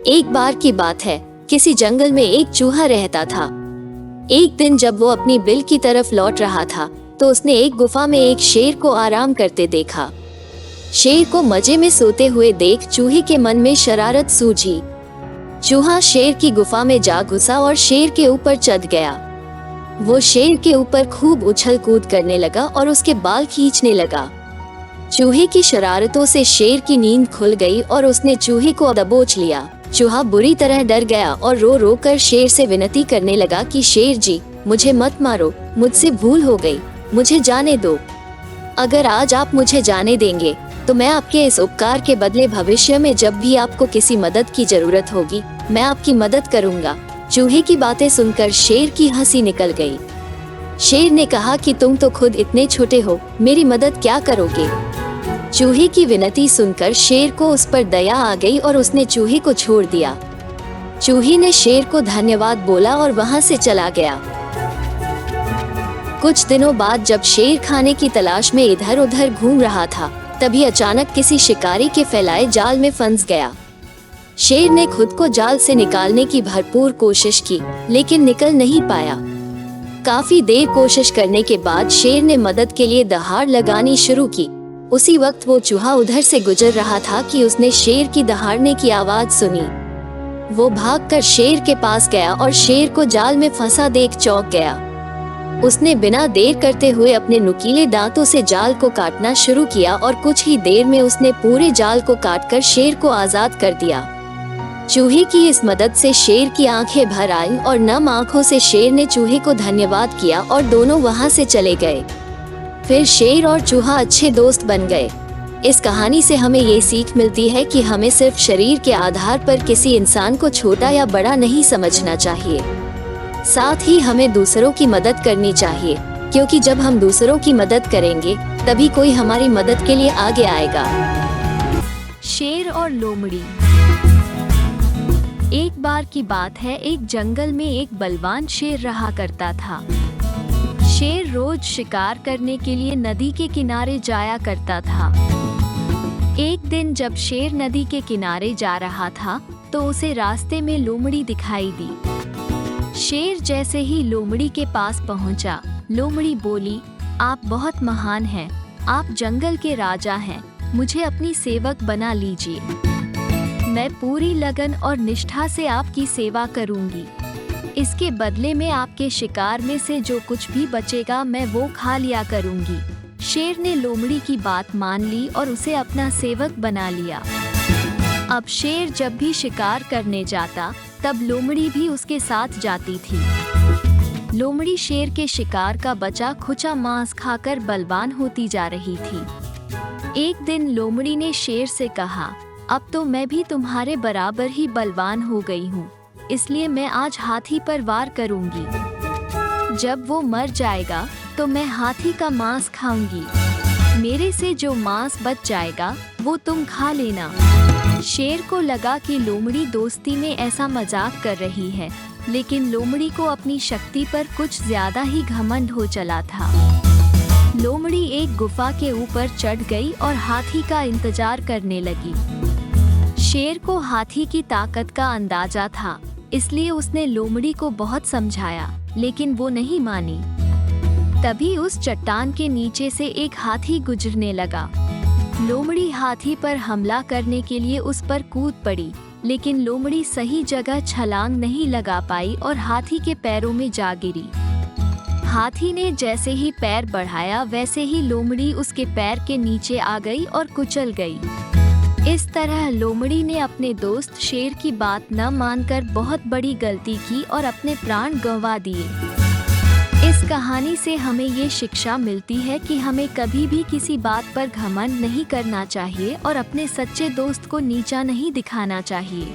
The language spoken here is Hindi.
एक बार की बात है, किसी जंगल में एक चूहा रहता था। एक दिन जब वो अपनी बिल की तरफ लौट रहा था तो उसने एक गुफा में एक शेर को आराम करते देखा। शेर को मजे में सोते हुए देख चूहे के मन में शरारत सूझी। चूहा शेर की गुफा में जा घुसा और शेर के ऊपर चढ़ गया। वो शेर के ऊपर खूब उछल कूद करने लगा और उसके बाल खींचने लगा। चूहे की शरारतों से शेर की नींद खुल गई और उसने चूहे को दबोच लिया। चूहा बुरी तरह डर गया और रो रो कर शेर से विनती करने लगा कि शेर जी, मुझे मत मारो, मुझसे भूल हो गई, मुझे जाने दो। अगर आज आप मुझे जाने देंगे तो मैं आपके इस उपकार के बदले भविष्य में जब भी आपको किसी मदद की जरूरत होगी मैं आपकी मदद करूंगा। चूहे की बातें सुनकर शेर की हंसी निकल गई। शेर ने कहा कि तुम तो खुद इतने छोटे हो, मेरी मदद क्या करोगे। चूहे की विनती सुनकर शेर को उस पर दया आ गई और उसने चूहे को छोड़ दिया। चूहे ने शेर को धन्यवाद बोला और वहां से चला गया। कुछ दिनों बाद जब शेर खाने की तलाश में इधर उधर घूम रहा था तभी अचानक किसी शिकारी के फैलाए जाल में फंस गया। शेर ने खुद को जाल से निकालने की भरपूर कोशिश की लेकिन निकल नहीं पाया। काफी देर कोशिश करने के बाद शेर ने मदद के लिए दहाड़ लगानी शुरू की। उसी वक्त वो चूहा उधर से गुजर रहा था कि उसने शेर की दहाड़ने की आवाज सुनी। वो भागकर शेर के पास गया और शेर को जाल में फंसा देख चौंक गया। उसने बिना देर करते हुए अपने नुकीले दांतों से जाल को काटना शुरू किया और कुछ ही देर में उसने पूरे जाल को काटकर शेर को आजाद कर दिया। चूहे की इस मदद से शेर की आंखें भर आईं और नम आंखों से शेर ने चूहे को धन्यवाद किया और दोनों वहां से चले गए। फिर शेर और चूहा अच्छे दोस्त बन गए। इस कहानी से हमें ये सीख मिलती है कि हमें सिर्फ शरीर के आधार पर किसी इंसान को छोटा या बड़ा नहीं समझना चाहिए। साथ ही हमें दूसरों की मदद करनी चाहिए, क्योंकि जब हम दूसरों की मदद करेंगे तभी कोई हमारी मदद के लिए आगे आएगा। शेर और लोमड़ी। एक बार की बात है, एक जंगल में एक बलवान शेर रहा करता था। शेर रोज शिकार करने के लिए नदी के किनारे जाया करता था। एक दिन जब शेर नदी के किनारे जा रहा था तो उसे रास्ते में लोमड़ी दिखाई दी। शेर जैसे ही लोमड़ी के पास पहुंचा, लोमड़ी बोली, आप बहुत महान हैं, आप जंगल के राजा हैं, मुझे अपनी सेवक बना लीजिए। मैं पूरी लगन और निष्ठा से आपकी सेवा करूंगी। इसके बदले में आपके शिकार में से जो कुछ भी बचेगा मैं वो खा लिया करूंगी। शेर ने लोमड़ी की बात मान ली और उसे अपना सेवक बना लिया। अब शेर जब भी शिकार करने जाता तब लोमड़ी भी उसके साथ जाती थी। लोमड़ी शेर के शिकार का बचा खुचा मांस खाकर बलवान होती जा रही थी। एक दिन लोमड़ी ने शेर से कहा, अब तो मैं भी तुम्हारे बराबर ही बलवान हो गई हूँ, इसलिए मैं आज हाथी पर वार करूंगी। जब वो मर जाएगा तो मैं हाथी का मांस खाऊंगी। मेरे से जो मांस बच जाएगा वो तुम खा लेना। शेर को लगा कि लोमड़ी दोस्ती में ऐसा मजाक कर रही है, लेकिन लोमड़ी को अपनी शक्ति पर कुछ ज्यादा ही घमंड हो चला था। लोमड़ी एक गुफा के ऊपर चढ़ गई और हाथी का इंतजार करने लगी। शेर को हाथी की ताकत का अंदाजा था, इसलिए उसने लोमड़ी को बहुत समझाया, लेकिन वो नहीं मानी। तभी उस चट्टान के नीचे से एक हाथी गुजरने लगा। लोमड़ी हाथी पर हमला करने के लिए उस पर कूद पड़ी, लेकिन लोमड़ी सही जगह छलांग नहीं लगा पाई और हाथी के पैरों में जा गिरी। हाथी ने जैसे ही पैर बढ़ाया वैसे ही लोमड़ी उसके पैर के नीचे आ गई और कुचल गई। इस तरह लोमड़ी ने अपने दोस्त शेर की बात न मानकर बहुत बड़ी गलती की और अपने प्राण गंवा दिए। इस कहानी से हमें ये शिक्षा मिलती है कि हमें कभी भी किसी बात पर घमंड नहीं करना चाहिए और अपने सच्चे दोस्त को नीचा नहीं दिखाना चाहिए।